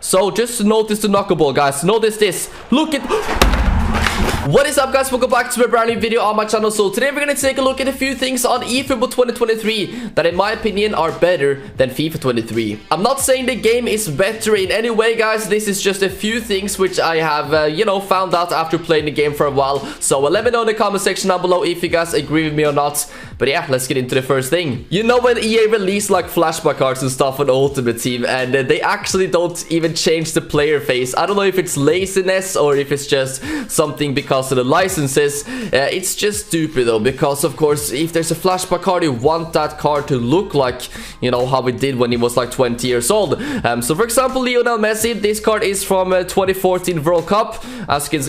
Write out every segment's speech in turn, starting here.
So just notice the knuckleball, guys. Notice this. Look at... What is up, guys? Welcome back to a brand new video on my channel. So today we're going to take a look at a few things on eFootball 2023 that in my opinion are better than FIFA 23. I'm not saying the game is better in any way, guys. This is just a few things which I have, you know, found out after playing the game for a while. So let me know in the comment section down below if you guys agree with me or not. But yeah, let's get into the first thing. You know, when EA released like flashback cards and stuff on Ultimate Team, and they actually don't even change the player face. I don't know if it's laziness or if it's just something because of the licenses. It's just stupid though, because of course if there's a flashback card, you want that card to look like, you know, how it did when he was like 20 years old. So for example, Lionel Messi, this card is from 2014 World Cup, as you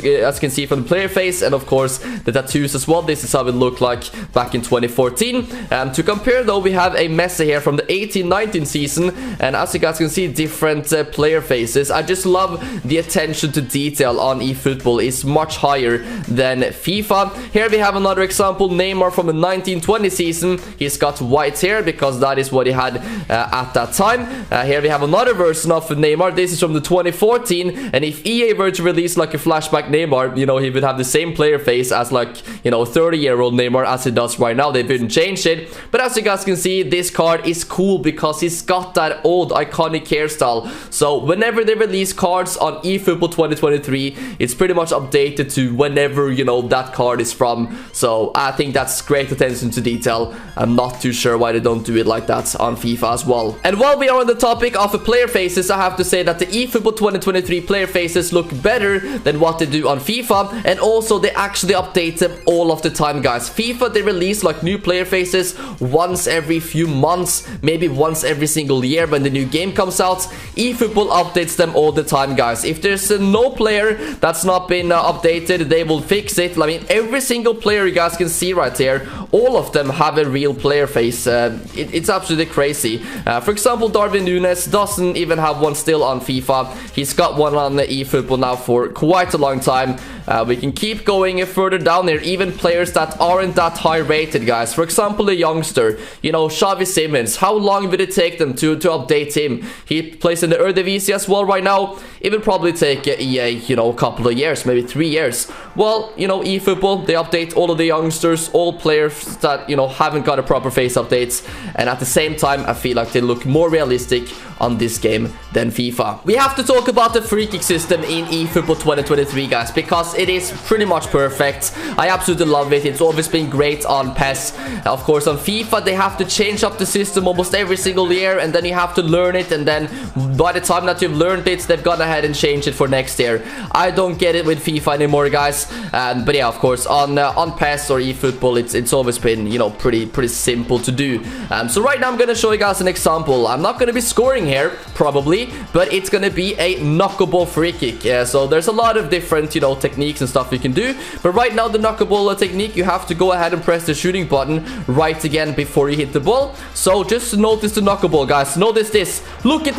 can see from the player face, and of course the tattoos as well. This is how it looked like back in 2014. To compare though, we have a Messi here from the 18-19 season, and as you guys can see, different player faces. I just love the attention to detail on eFootball is much higher than FIFA. Here we have another example, Neymar from the 1920 season. He's got white hair because that is what he had at that time. Here we have another version of Neymar. This is from the 2014, and if EA were to release like a flashback Neymar, you know, he would have the same player face as like, you know, 30-year-old Neymar as he does right now. They wouldn't change it. But as you guys can see, this card is cool because he's got that old iconic hairstyle. So whenever they release cards on eFootball 2023, it's pretty much updated to whenever, you know, that card is from. So I think that's great attention to detail. I'm not too sure why they don't do it like that on FIFA as well. And while we are on the topic of player faces, I have to say that the eFootball 2023 player faces look better than what they do on FIFA, and also they actually update them all of the time, guys. FIFA, they release like new player faces once every few months, maybe once every single year when the new game comes out. eFootball updates them all the time, guys. If there's no player that's not been updated, they will fix it. I mean, every single player you guys can see right here, all of them have a real player face. It's absolutely crazy. For example, Darwin Núñez doesn't even have one still on FIFA. He's got one on the eFootball now for quite a long time. We can keep going further down here, even players that aren't that high rated, guys. For example, a youngster, you know, Xavi Simons. How long would it take them to update him? He plays in the Eredivisie as well right now. It would probably take EA, you know, a couple of years, maybe 3 years. Well, you know, eFootball, they update all of the youngsters, all players that, you know, haven't got a proper face updates, and at the same time, I feel like they look more realistic on this game than FIFA. We have to talk about the free kick system in eFootball 2023, guys, because it is pretty much perfect. I absolutely love it. It's always been great on PES. Of course, on FIFA, they have to change up the system almost every single year, and then you have to learn it, and then by the time that you've learned it, they've gone ahead and changed it for next year. I don't get it with FIFA anymore, guys. But yeah, of course, on PES or eFootball, it's always been, you know, pretty simple to do. So right now, I'm gonna show you guys an example. I'm not gonna be scoring here, probably, but it's gonna be a knuckleball free kick. So there's a lot of different, you know, techniques and stuff you can do, but right now the knuckleball technique, you have to go ahead and press the shooting button right again before you hit the ball. So just notice the knuckleball, guys. Notice this. Look at...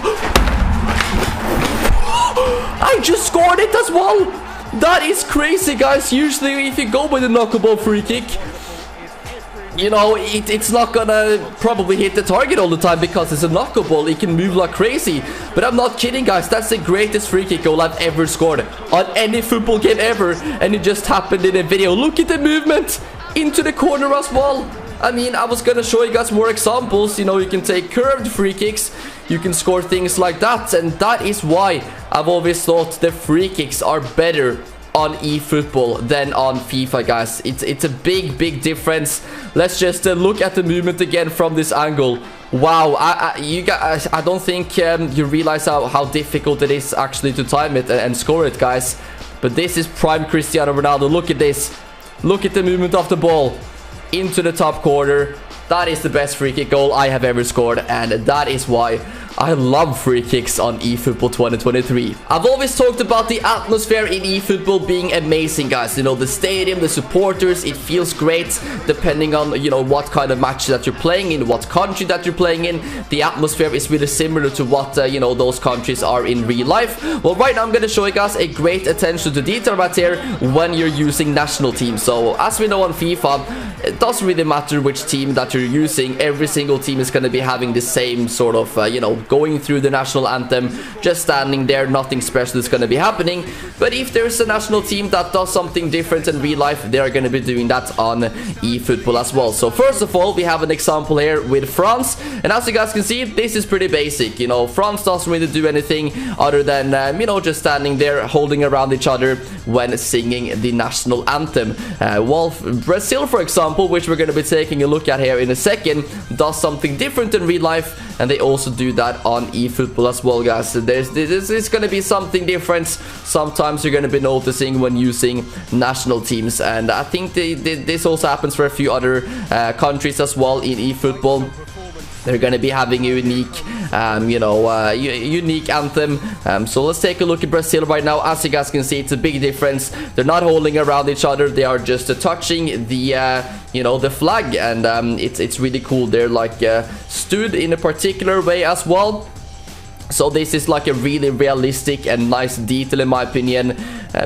I just scored it as well. That is crazy, guys. Usually if you go with a knuckleball free kick, you know, it's not gonna probably hit the target all the time because it's a knuckleball. It can move like crazy. But I'm not kidding, guys. That's the greatest free kick goal I've ever scored on any football game ever. And it just happened in a video. Look at the movement into the corner as well. I mean, I was gonna show you guys more examples. You know, you can take curved free kicks. You can score things like that. And that is why I've always thought the free kicks are better on eFootball than on FIFA, guys. It's a big difference. Let's just look at the movement again from this angle. Wow, you guys, I don't think you realize how difficult it is actually to time it and score it, guys. But this is prime Cristiano Ronaldo. Look at this. Look at the movement of the ball into the top corner. That is the best free kick goal I have ever scored, and that is why I love free kicks on eFootball 2023. I've always talked about the atmosphere in eFootball being amazing, guys. You know, the stadium, the supporters, it feels great depending on, you know, what kind of match that you're playing in, what country that you're playing in. The atmosphere is really similar to what, you know, those countries are in real life. Well, right now I'm going to show you guys a great attention to detail right here when you're using national teams. So, as we know on FIFA, it doesn't really matter which team that you're using. Every single team is going to be having the same sort of, you know, going through the national anthem, just standing there, nothing special is going to be happening. But if there's a national team that does something different in real life, they are going to be doing that on eFootball as well. So first of all, we have an example here with France, and as you guys can see, this is pretty basic. You know, France doesn't really do anything other than you know, just standing there holding around each other when singing the national anthem. While Brazil, for example, which we're going to be taking a look at here in a second, does something different in real life, and they also do that on eFootball as well, guys. So there's going to be something different. Sometimes you're going to be noticing when using national teams, and I think this also happens for a few other countries as well in eFootball. They're going to be having a unique, you know, unique anthem. So let's take a look at Brazil right now. As you guys can see, it's a big difference. They're not holding around each other. They are just touching the, you know, the flag, and it's really cool. They're like stood in a particular way as well. So this is like a really realistic and nice detail, in my opinion.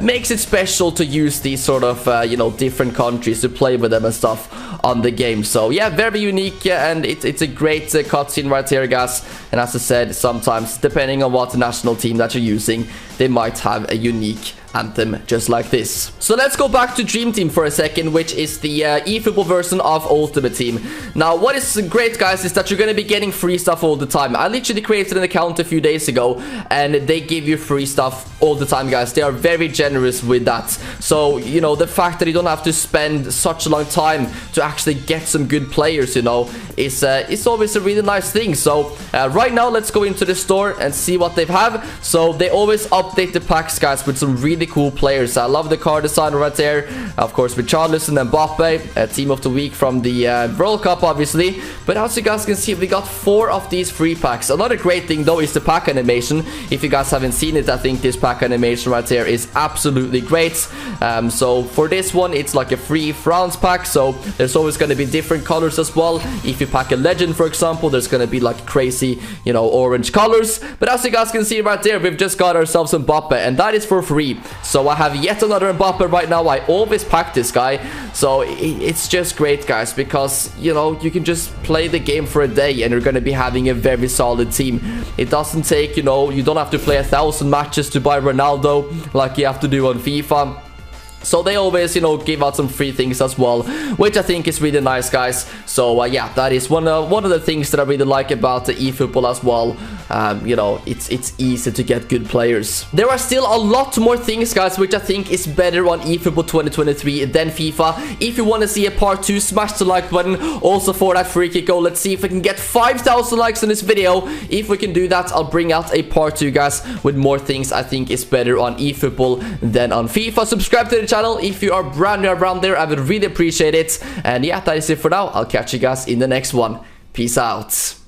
Makes it special to use these sort of, you know, different countries to play with them and stuff on the game. So yeah, very unique, and it's a great cutscene right here, guys. And as I said, sometimes depending on what national team that you're using, they might have a unique anthem just like this. So let's go back to Dream Team for a second, which is the eFootball version of Ultimate Team. Now what is great, guys, is that you're going to be getting free stuff all the time. I literally created an account a few days ago, and they give you free stuff all the time, guys. They are very generous with that. So, you know, the fact that you don't have to spend such a long time to actually get some good players, you know, is always a really nice thing. So right now, let's go into the store and see what they have. So they always update the packs, guys, with some really cool players. I love the card design right there. Of course, with Richarlison and Mbappe, team of the week from the World Cup, obviously. But as you guys can see, we got 4 of these free packs. Another great thing, though, is the pack animation. If you guys haven't seen it, I think this pack animation right here is absolutely great. So for this one, it's like a free France pack. So there's always going to be different colors as well. If you pack a legend, for example, there's going to be like crazy, you know, orange colors. But as you guys can see right there, we've just got ourselves Mbappe, and that is for free. So I have yet another Mbappe right now. I always pack this guy. So it's just great, guys, because, you know, you can just play the game for a day and you're going to be having a very solid team. It doesn't take, you know, you don't have to play 1,000 matches to buy Ronaldo like you have to do on FIFA. So they always, you know, give out some free things as well, which I think is really nice, guys. So yeah, that is one of the things that I really like about the eFootball as well. You know, it's easy to get good players. There are still a lot more things, guys, which I think is better on eFootball 2023 than FIFA. If you want to see a part 2, smash the like button. Also for that free kick goal, let's see if we can get 5,000 likes in this video. If we can do that, I'll bring out a part 2, guys, with more things I think is better on eFootball than on FIFA. Subscribe to the channel if you are brand new around there. I would really appreciate it. And yeah, that is it for now. I'll catch you guys in the next one. Peace out.